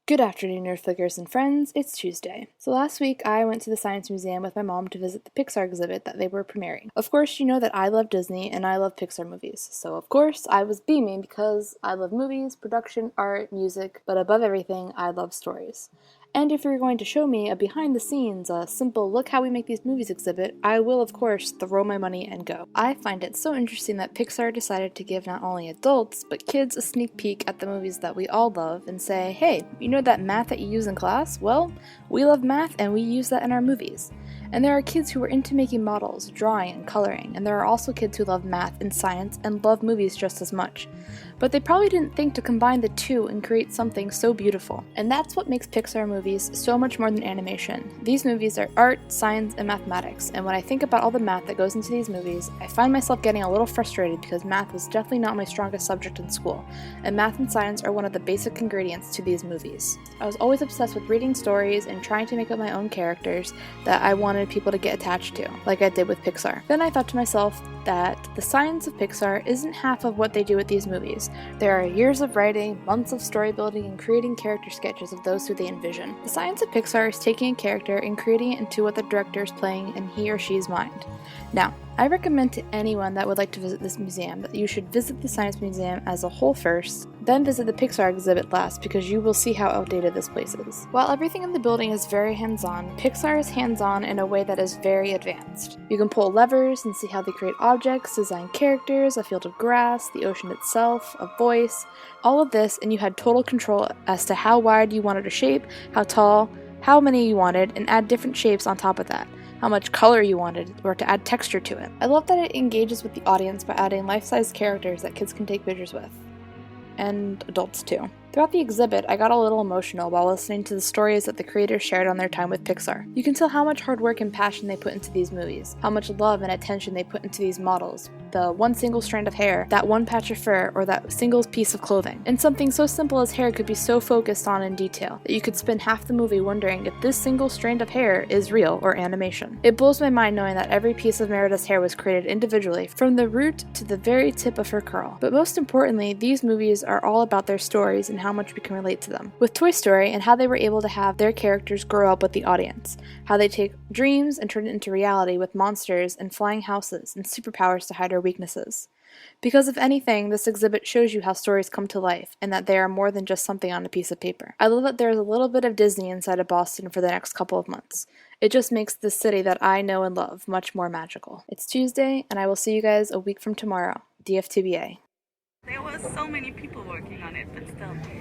Good afternoon, Nerd Flickers and friends. It's Tuesday. So last week I went to the Science Museum with my mom to visit the Pixar exhibit that they were premiering. Of course, you know that I love Disney and I love Pixar movies. So of course, I was beaming because I love movies, production, art, music, but above everything, I love stories. And if you're going to show me a behind the scenes, a simple look how we make these movies exhibit, I will of course throw my money and go. I find it so interesting that Pixar decided to give not only adults, but kids a sneak peek at the movies that we all love and say, hey, you know that math that you use in class? Well, we love math and we use that in our movies. And there are kids who are into making models, drawing, and coloring, and there are also kids who love math and science and love movies just as much. But they probably didn't think to combine the two and create something so beautiful. And that's what makes Pixar movies so much more than animation. These movies are art, science, and mathematics, and when I think about all the math that goes into these movies, I find myself getting a little frustrated because math was definitely not my strongest subject in school, and math and science are one of the basic ingredients to these movies. I was always obsessed with reading stories and trying to make up my own characters that I wanted people to get attached to, like I did with Pixar. Then I thought to myself that the Science of Pixar isn't half of what they do with these movies. There are years of writing, months of story building, and creating character sketches of those who they envision. The Science of Pixar is taking a character and creating it into what the director is playing in he or she's mind. Now, I recommend to anyone that would like to visit this museum that you should visit the Science Museum as a whole first, then visit the Pixar exhibit last because you will see how outdated this place is. While everything in the building is very hands-on, Pixar is hands-on in a way that is very advanced. You can pull levers and see how they create objects, design characters, a field of grass, the ocean itself, a voice, all of this, and you had total control as to how wide you wanted a shape, how tall, how many you wanted, and add different shapes on top of that. How much color you wanted, or to add texture to it. I love that it engages with the audience by adding life-size characters that kids can take pictures with. And adults too. Throughout the exhibit, I got a little emotional while listening to the stories that the creators shared on their time with Pixar. You can tell how much hard work and passion they put into these movies, how much love and attention they put into these models, the one single strand of hair, that one patch of fur, or that single piece of clothing. And something so simple as hair could be so focused on in detail that you could spend half the movie wondering if this single strand of hair is real or animation. It blows my mind knowing that every piece of Merida's hair was created individually, from the root to the very tip of her curl. But most importantly, these movies are all about their stories and how much we can relate to them. With Toy Story and how they were able to have their characters grow up with the audience, how they take dreams and turn it into reality with monsters and flying houses and superpowers to hide our weaknesses. Because if anything, this exhibit shows you how stories come to life and that they are more than just something on a piece of paper. I love that there is a little bit of Disney inside of Boston for the next couple of months. It just makes this city that I know and love much more magical. It's Tuesday, and I will see you guys a week from tomorrow. DFTBA. There was so many people working on it, but still.